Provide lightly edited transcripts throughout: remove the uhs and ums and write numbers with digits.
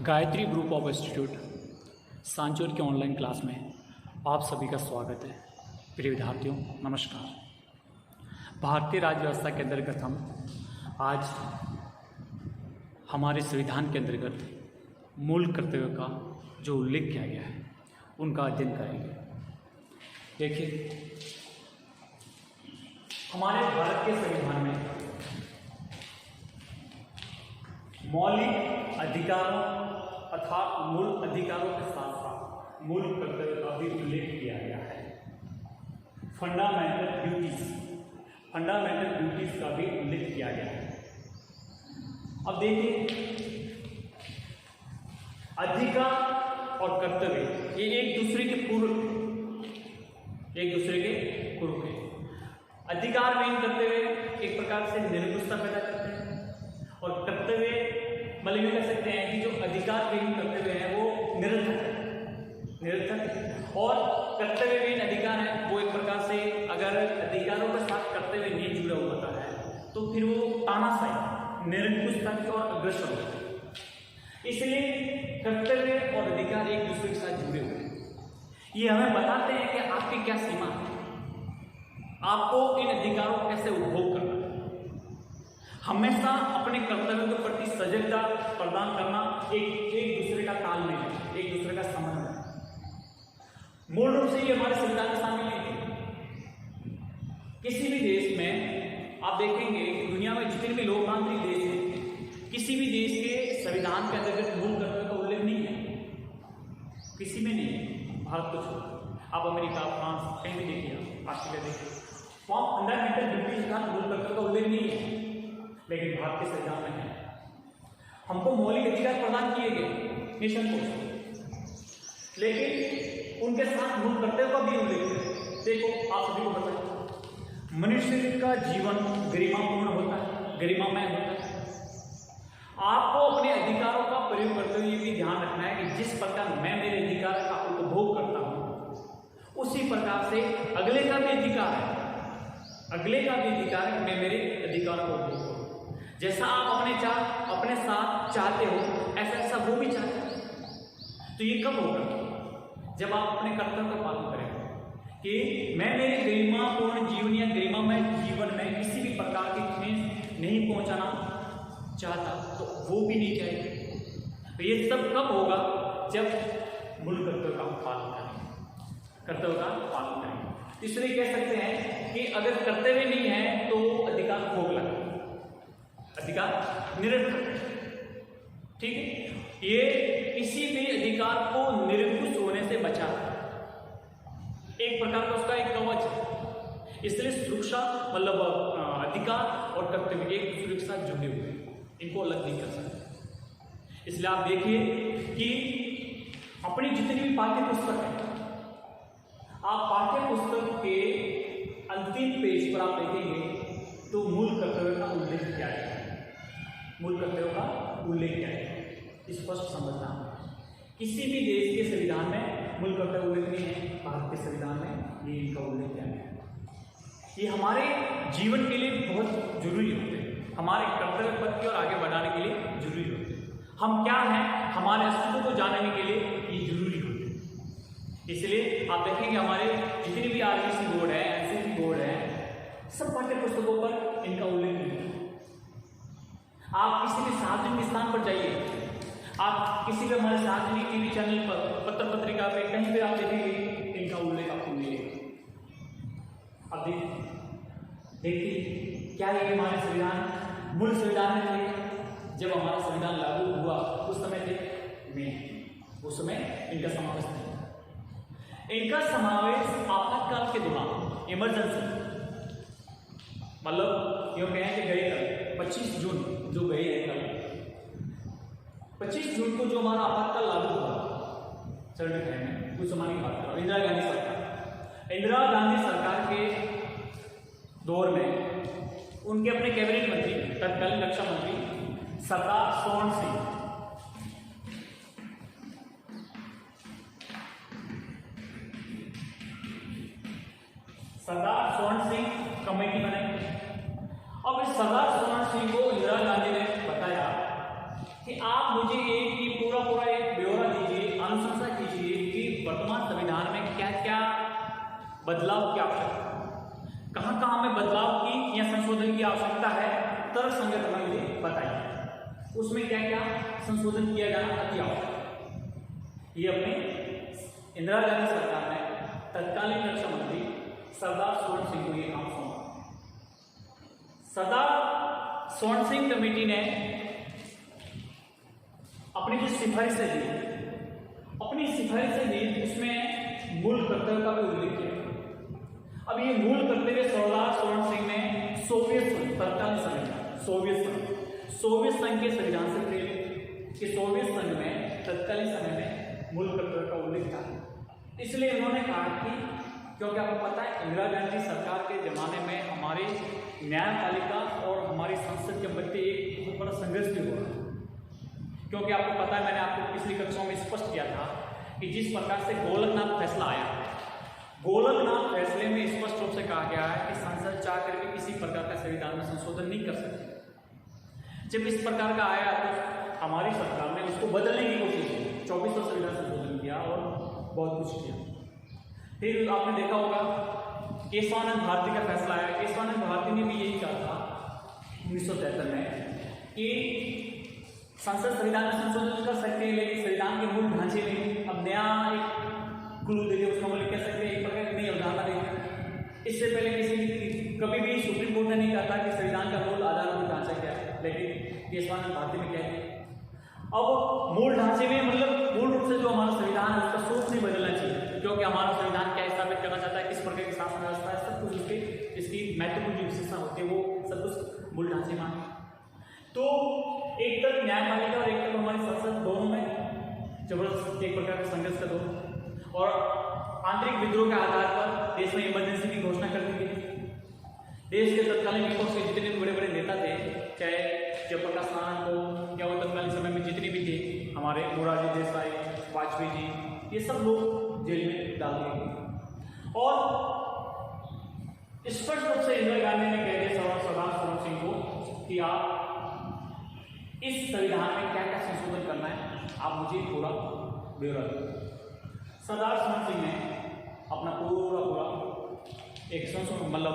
Gayatri group of institute Sanchore के online class में आप सभी का स्वागत है। प्रिय विद्यार्थियों, नमस्कार। भारतीय राज्य व्यवस्था के अंतर्गत हम आज हमारे संविधान के अंतर्गत मूल कर्तव्यों का जो उल्लेख किया गया है उनका अध्ययन करेंगे। देखिए, हमारे भारत के संविधान में मौलिक अधिकारों अर्थात मूल अधिकारों के साथ साथ मूल कर्तव्यों का भी उल्लेख किया गया है। फंडामेंटल ड्यूटीज का भी उल्लेख किया गया है। अब देखिए, अधिकार और कर्तव्य ये एक दूसरे के पूरक है। अधिकार में कर्तव्य एक प्रकार से निर्भुजता पैदा करते हैं और कर्तव्य मतलब ये कह सकते हैं कि जो अधिकार विहीन कर्तव्य है वो निरर्थक है और कर्तव्य विहीन अधिकार है वो एक प्रकार से अगर अधिकारों के साथ कर्तव्य नहीं जुड़ा होता है तो फिर वो तानाशाही निरंकुशता की ओर अग्रसर होता है। इसलिए कर्तव्य और अधिकार एक दूसरे के साथ जुड़े हुए हैं। ये हमें बताते हैं कि आपकी क्या सीमा है, आपको इन अधिकारों को कैसे उपभोग करना है। हमेशा अपने कर्तव्यों के प्रति सजगता प्रदान करना, एक दूसरे का तालमेल है, एक दूसरे का समन्वय है। मूल रूप से ये हमारे संविधान में शामिल नहीं है। किसी भी देश में आप देखेंगे दुनिया में जितने भी लोकतांत्रिक देश हैं, किसी भी देश के संविधान के अंतर्गत मूल कर्तव्य का उल्लेख नहीं है, किसी में नहीं है। भारत को छोड़ आप अमेरिका, फ्रांस कहीं भी देखिए, ऑस्ट्रेलिया देखिए, वहां फंडामेंटल ड्यूटीज का मूल कर्तव्य का उल्लेख नहीं है, लेकिन भारत के संविधान में है। हमको मौलिक अधिकार प्रदान किए गए नेशन को, लेकिन उनके साथ मूल कर्तव्य का भी उल्लेख है। देखो, आप सभी को पता है मनुष्य का जीवन गरिमापूर्ण होता है, गरिमामय होता है। आपको अपने अधिकारों का प्रयोग करते हुए ये भी ध्यान रखना है कि जिस प्रकार मैं मेरे अधिकार का उपभोग करता हूं उसी प्रकार से अगले का भी अधिकार है, मैं मेरे अधिकारों को उपभोग करूं। जैसा आप अपने साथ चाहते हो ऐसा वो भी चाहता है। तो ये कब होगा? जब आप अपने कर्तव्य का पालन करेंगे कि मैं मेरे गरिमापूर्ण जीवन या गरिमामय जीवन में किसी भी प्रकार की ठेस नहीं पहुंचाना चाहता, तो वो भी नहीं चाहिए। तो ये सब कब होगा? जब मूल कर्तव्य का पालन करेंगे। इसलिए कह सकते हैं कि अगर कर्तव्य नहीं है तो अधिकार खोखला, अधिकार निरर्थक। ठीक है, ये किसी भी अधिकार को निरंकुश होने से बचाता है, एक प्रकार का उसका एक कवच है। इसलिए सुरक्षा मतलब अधिकार और कर्तव्य एक दूसरे के साथ जुड़े हुए हैं, इनको अलग नहीं कर सकते। इसलिए आप देखिए कि अपनी जितनी भी पाठ्य पुस्तक है, आप पाठ्य पुस्तक के अंतिम पेज पर आप देखेंगे तो मूल कर्तव्य का उल्लेख किया है। स्पष्ट समझना है। किसी भी देश के संविधान में मूल कर्तव्य उल्लेख नहीं है, भारत के संविधान में ये इनका उल्लेख किया गया है। ये हमारे जीवन के लिए बहुत जरूरी होते हैं, हमारे कर्तव्य पथ की ओर आगे बढ़ाने के लिए जरूरी होते हैं। हम क्या हैं, हमारे अस्तित्व को जानने के लिए ये जरूरी होते हैं। इसलिए आप देखेंगे हमारे जितने भी आरबीसी बोर्ड है, एनसीसी बोर्ड है, सब पाठ्य पुस्तकों पर इनका उल्लेख नहीं है। आप किसी भी सार्वजनिक स्थान पर जाइए, आप किसी भी हमारे सार्वजनिक टीवी चैनल पर, पत्र पत्रिका पे, कहीं भी आप देखेंगे इनका उल्लेख आपको मिलेगा। अब देखिए क्या ये हमारे संविधान मूल संविधान में थे? जब हमारा संविधान लागू हुआ उस समय थे नहीं, उस समय इनका समावेश नहीं। इनका समावेश आपातकाल के दौरान, इमरजेंसी, मतलब यूँ कहें कि गए कल 25 जून जो गए हैं कल 25 जून को जो हमारा आपातकाल लागू हुआ में उस समय की बात करो, इंदिरा गांधी सरकार के दौर में उनके अपने कैबिनेट मंत्री, तत्कालीन रक्षा मंत्री सरदार स्वर्ण सिंह कमेटी बनाई। अब इस सरदार स्वर्ण सिंह को इंदिरा गांधी ने बताया कि आप मुझे एक पूरा एक ब्यौरा दीजिए, अनुशंसा कीजिए कि वर्तमान संविधान में क्या क्या बदलाव की आवश्यकता, कहाँ कहाँ में बदलाव की या संशोधन की आवश्यकता है, तर्क संगत में मुझे बताइए उसमें क्या क्या संशोधन किया जाना अति आवश्यक है। ये अपने इंदिरा गांधी सरकार में तत्कालीन रक्षा मंत्री सरदार स्वर्ण सिंह को ये काम सौंपा। सरदार स्वर्ण सिंह कमेटी ने अपनी जो सिफारिशें दी, उसमें मूल कर्तव्य का भी उल्लेख किया। अब ये मूल कर्तव्य सरदार स्वर्ण सिंह ने सोवियत संघ, तत्कालीन समय सोवियत संघ के संविधान से प्रेरित कि सोवियत संघ में तत्कालीन समय में मूल कर्तव्य का उल्लेख था। इसलिए उन्होंने कहा कि क्योंकि आपको पता है इंदिरा गांधी सरकार के जमाने में हमारी न्यायपालिका और हमारी संसद के मध्य एक बहुत बड़ा संघर्ष भी हुआ, क्योंकि आपको पता है मैंने आपको पिछली कक्षाओं में स्पष्ट किया था कि जिस प्रकार से गोलकनाथ फैसला आया, गोलकनाथ फैसले में स्पष्ट रूप से कहा गया है कि संसद चाह करके किसी प्रकार का संविधान में संशोधन नहीं कर सकती। जब इस प्रकार का आया तो हमारी सरकार ने उसको बदलने की कोशिश की, 24वां संविधान संशोधन किया और बहुत कुछ किया। फिर आपने देखा होगा केशवानंद भारती का फैसला आया। केशवानंद भारती ने भी यही कहा था 1973 में कि संसद संविधान में संशोधन कर सकते हैं, लेकिन संविधान के मूल ढांचे में अब नया एक क्लू दे दिया, उसको हम कह सकते हैं एक प्रकार की नई अवधारणा देते। इससे पहले कभी भी सुप्रीम कोर्ट ने नहीं कहा था कि संविधान का मूल आधारभूत ढांचा क्या है, लेकिन केशवानंद भारती में क्या है अब मूल ढांचे में मतलब मूल रूप से जो हमारा संविधान है उसका सोच नहीं बदलना चाहिए, क्योंकि हमारा संविधान क्या स्थापित करना चाहता है, किस प्रकार की शासन व्यवस्था है, सब कुछ उसके इसकी महत्वपूर्ण जो विशेषता होती है वो सब कुछ मूल ढांचे में। तो एक तरफ न्यायपालिका और एक तरफ हमारी संसद, दोनों में जबरदस्त एक प्रकार का संघर्ष का दौर, और आंतरिक विद्रोह के आधार पर देश में इमरजेंसी की घोषणा कर दी गई। देश के तत्कालीन विपक्ष के जितने भी बड़े बड़े नेता थे, चाहे जयप्रकाश नारायण को या वो तत्कालीन समय में जितने भी थे, हमारे मोरारजी देसाई, वाजपेयी जी, ये सब लोग जेल में डाल दिए गए। और स्पष्ट रूप से इंदिरा गांधी ने कह दिया सरदार स्वर्ण सिंह को कि आप इस संविधान में क्या क्या संशोधन करना है, आप मुझे पूरा ब्यौरा दो। सरदार स्वर्ण सिंह ने अपना पूरा एक संशोधन मतलब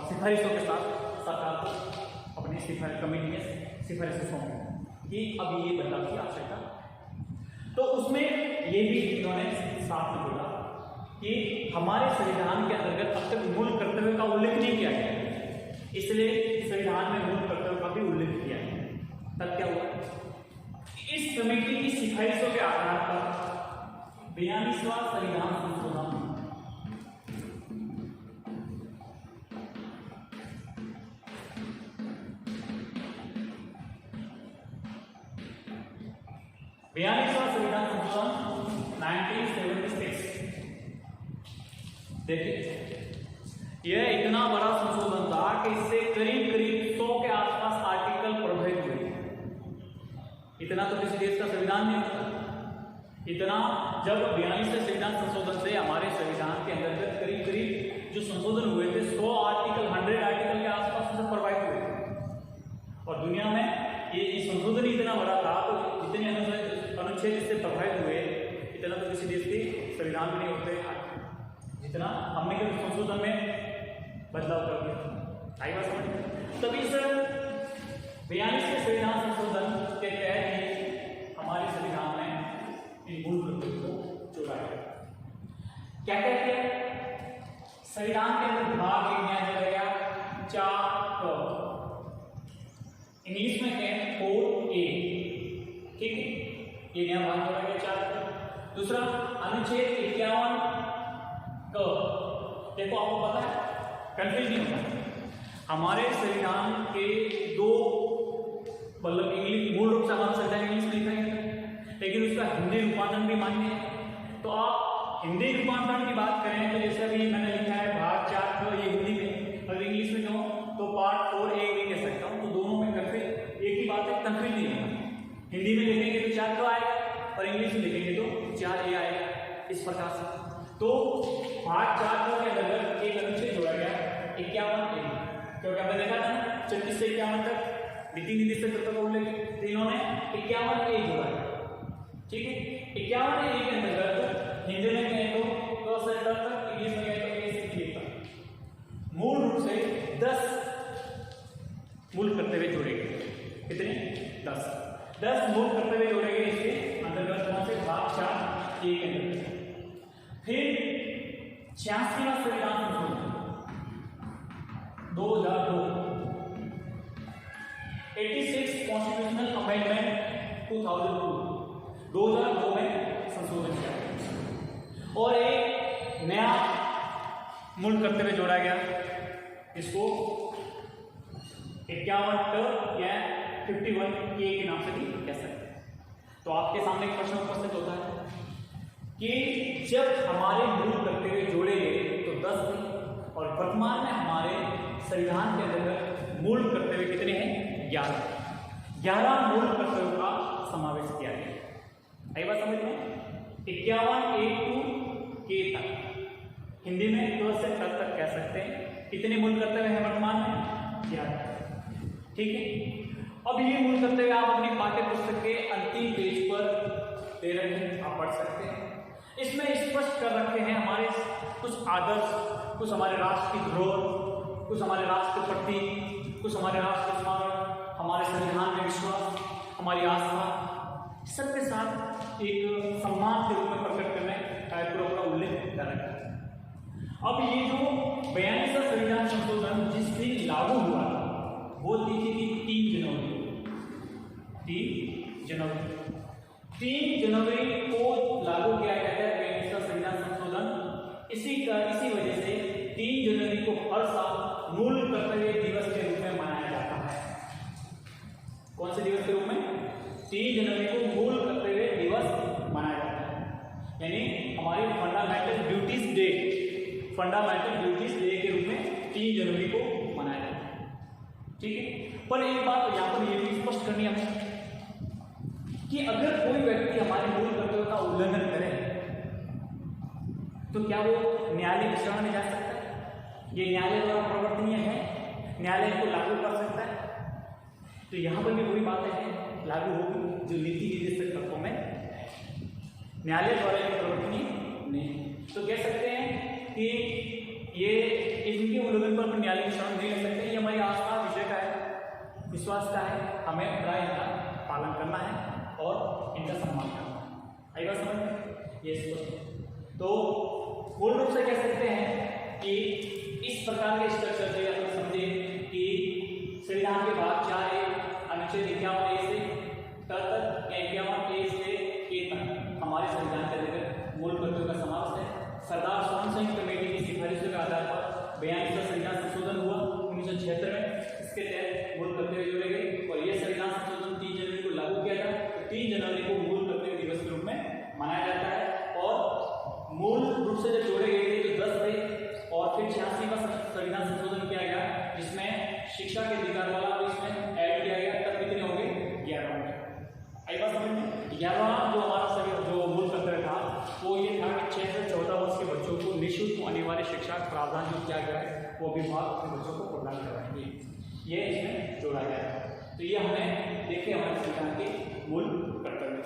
सिफारिशों के साथ सरकार को अपनी कमेटी में सिफारिशें सौंपी कि अब ये बदलाव की आवश्यकता। तो उसमें ये भी इन्होंने साफ में बोला कि हमारे संविधान के अंतर्गत अब तक मूल कर्तव्य का उल्लेख नहीं किया गया, इसलिए संविधान में मूल कर्तव्य का भी उल्लेख किया गया। तब क्या हुआ, इस कमेटी की सिफारिशों के आधार पर 42वां संविधान संशोधन 1976 देखिए, यह इतना बड़ा संशोधन था कि इससे करीब 100 के आसपास आर्टिकल प्रभावित हुए। इतना तो किसी देश का संविधान नहीं होता इतना। जब 42वें संविधान संशोधन से हमारे संविधान के अंतर्गत करीब जो संशोधन हुए थे 100 आर्टिकल 100 आर्टिकल के आसपास से प्रभावित हुए थे। और दुनिया में ये संशोधन इतना बड़ा था, तो जितने अनुच्छेद इससे प्रभावित हुए इतना तो किसी देश के संविधान में नहीं होते जितना हमने के संशोधन में बदलाव कर दिया। आई बात समझ? तभी इस 42वें संविधान संशोधन के तहत ही हमारे संविधान में इन मूल कर्तव्यों को जोड़ा गया। क्या कहते हैं? संविधान के अंदर भाग एक नया जोड़ा गया 4 इंग्लिश में कहें 4A, ठीक है, ये नया भाग जोड़ा गया 4। दूसरा अनुच्छेद 51 क, देखो आपको पता है कंफ्यूज नहीं होता। हमारे संविधान के 2 मतलब इंग्लिश मूल रूप से हमारा संविधान इंग्लिश में लिखा है, लेकिन उसका हिंदी रूपांतरण भी मान्य है। तो आप हिंदी रूपांतरण की बात करें तो जैसे अभी मैंने लिखा है भाग 4 को ये हिंदी में, अगर इंग्लिश में कहूँ तो पार्ट 4A भी कह सकता हूँ। तो दोनों में कंफ्यूज एक ही बात है, कंफ्यूज नहीं होगा। हिंदी में लिखेंगे तो 4 आएगा और इंग्लिश में लिखेंगे तो 4A आएगा, इस प्रकार से। तो भाग 4 के अंतर्गत एक अनुच्छेद जोड़ा गया 51A, क्योंकि आपने देखा था 36 से 51 तक नीति निर्देशक तत्व का उल्लेख, तो इन्होंने 51A जोड़ा है। ठीक है, 51A के अंतर्गत हिंदी में कहें तो क से ड तक, इंग्लिश में कहें तो ए से डी तक मूल रूप से 10 मूल कर्तव्य जोड़े गए। कितने? 10 मूल कर्तव्य जोड़े गए इसके अंतर्गत। कौन से? भाग 4 के अंतर्गत। फिर 86वां संविधान संशोधन 2002, 86 कॉन्स्टिट्यूशनल अमेंडमेंट 2002 में संशोधन किया गया और एक नया मूल कर्तव्य जोड़ा गया। इसको 51 या 51A के नाम से भी कह सकते हैं। तो आपके सामने एक प्रश्न उपस्थित होता है कि जब हमारे मूल कर्तव्य जोड़े गए तो 10 थे और वर्तमान में हमारे संविधान के अंतर्गत मूल कर्तव्य कितने हैं? 11 मूल कर्तव्यों का समावेश किया गया। आई बात समझ में? 51A to K तक, हिंदी में 2 से 10 तक कह सकते हैं। कितने मूल कर्तव्य हैं वर्तमान में? 11। ठीक है, अब ये मूल कर्तव्य आप अपनी पाठ्य पुस्तक के अंतिम पेज पर दे रहे हैं, आप पढ़ सकते हैं। इसमें स्पष्ट कर रखे हैं हमारे कुछ आदर्श, कुछ हमारे राष्ट्र की धरोहर, कुछ हमारे राष्ट्र के प्रतीक, कुछ हमारे राष्ट्र के स्मारक, हमारे संविधान में विश्वास, हमारी आस्था, सबके साथ एक सम्मान के रूप में प्रकट करने का पूरा उल्लेख कर रखा है। अब ये जो 42वां संविधान संशोधन जिस दिन लागू हुआ था वो तिथि थी 3 जनवरी को लागू किया गया है 42वां संविधान संशोधन। इसी वजह से 3 जनवरी को हर साल मूल कर्तव्य दिवस के रूप में मनाया जाता है। कौन से दिवस के रूप में? 3 जनवरी को मूल कर्तव्य दिवस मनाया जाता है, यानी हमारी फंडामेंटल ड्यूटीज डे के रूप में 3 जनवरी को मनाया जाता है। ठीक है, पर एक बात यहाँ पर यह भी स्पष्ट करनी है कि अगर कोई व्यक्ति हमारे मूल कर्तव्य का उल्लंघन करे तो क्या वो न्यायालय की शरण में जा सकता है? ये न्यायालय द्वारा प्रवर्तनीय है, न्यायालय को लागू कर सकता है। तो यहाँ पर भी वही बातें हैं लागू होगी जो नीति निर्देशक तत्वों में न्यायालय द्वारा प्रवर्तनीय नहीं। तो कह सकते हैं कि ये इनके उल्लंघन पर न्यायालय की शरण नहीं ले सकते। ये हमारी आस्था विषय का है, विश्वास का है, हमें इनका पालन करना है और इनका सम्मान करना है। आई बात समझ में? ये तो मूल रूप से कह सकते हैं कि इस प्रकार के स्ट्रक्चर से आप समझे कि संविधान के भाग 4A अनुच्छेद 51A से तक 51A से K तक हमारे संविधान के अंतर्गत मूल कर्तव्यों का समावेश है। सरदार स्वर्ण सिंह कमेटी की सिफारिशों के आधार पर 42वां संविधान संशोधन हुआ 1976 में। इसके तहत मूल कर्तव्य जोड़े गए और यह संविधान संशोधन 3 जनवरी को लागू किया था। तो 3 जनवरी को मूल कर्तव्य दिवस के रूप में मनाया जाता है और मूल रूप से जब जोड़े गए थे तो 10 थे और फिर 86वां संविधान संशोधन किया गया जिसमें शिक्षा के अधिकार वाला भी इसमें ऐड किया गया। तब कितने हो गए? 11 हो गए। आई बात समझ में? 11वां जो हमारा जो मूल कर्तव्य था वो ये था कि 6 से 14 वर्ष के बच्चों को निःशुल्क अनिवार्य शिक्षा का प्रावधान जो किया गया है वो अभिभावक अपने बच्चों को प्रदान करवाएंगे, ये इसमें जोड़ा गया है। तो ये हमने देखे हमारे संविधान के मूल कर्तव्य।